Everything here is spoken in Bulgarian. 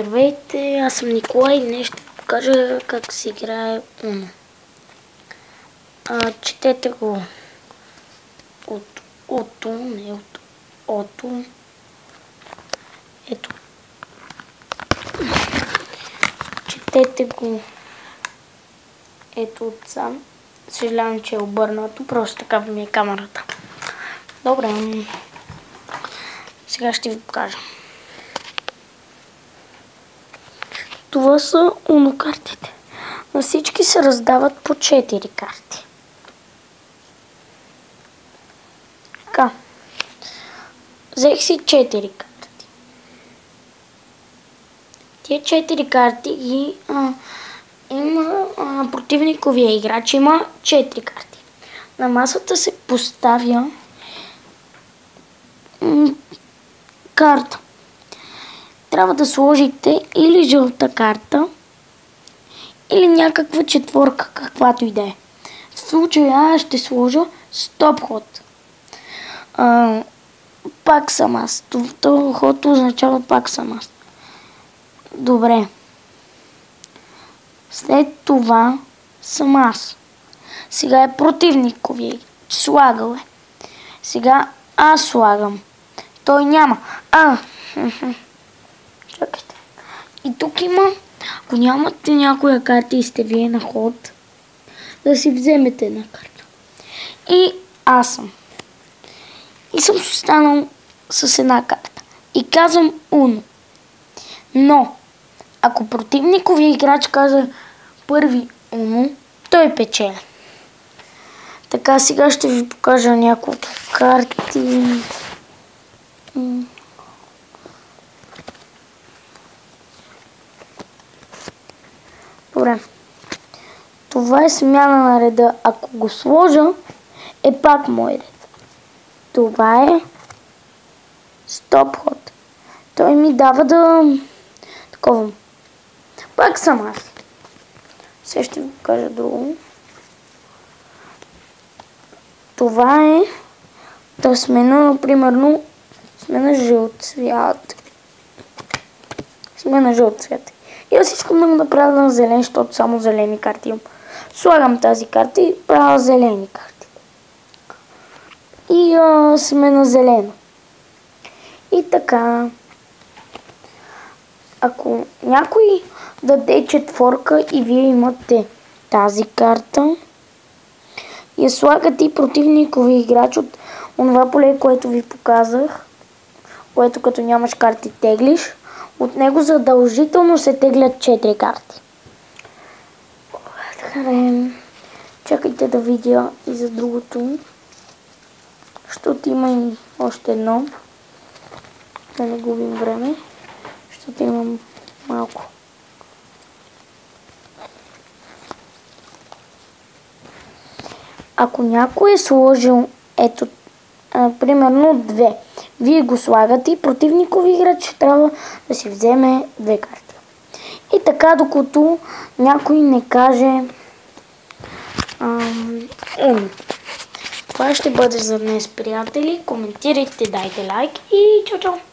Здравейте, аз съм Николай и днес ще ви покажа как се играе Uno. Четете го от ото, не от ото. Ето. Четете го ето отсам. Съжалявам, че е обърнато, просто така ми е камерата. Добре, сега ще ви покажа. Това са Uno картите. На всички се раздават по 4 карти. Така. Взех си 4 карти. Тия 4 карти ги има противниковия играч има 4 карти. На масата се поставя карта. Трябва да сложите или жълта карта, или някаква четворка, каквато и да е. В случая аз ще сложа стоп ход. Пак съм аз. Това ход означава пак съм аз. Добре. След това съм аз. Сега е противниковия. Слагал е. Сега аз слагам. Той няма. Чакайте. И тук има, ако нямате някоя карта и сте вие на ход, да си вземете една карта. И аз съм. И съм останал с една карта. И казвам Uno. Но, ако противниковия играч каза първи Uno, той печели. Така, сега ще ви покажа няколко карти. Добре. Това е смяна на реда. Ако го сложа, е пак мой ред. Това е стоп ход. Той ми дава да... такова. Пак съм аз. Сега ще ви покажа друго. Това е да смена, примерно, смена жълт цвят. Смена жълт цвят. И аз искам да го направя на зелен, защото само зелени карти имам. Слагам тази карта и правя зелени карти. И смена зелено. И така. Ако някой даде четворка и вие имате тази карта, я слагате и противникови играч от онова поле, което ви показах, което като нямаш карти теглиш, от него задължително се теглят 4 карти. Чакайте да видя и за другото, защото има и още едно. Да не губим време, защото имам малко. Ако някой е сложил, ето, примерно 2, вие го слагате и противникови играч трябва да си вземе 2 карти. И така, докато някой не каже Това ще бъде за днес, приятели. Коментирайте, дайте лайк и чао-чао!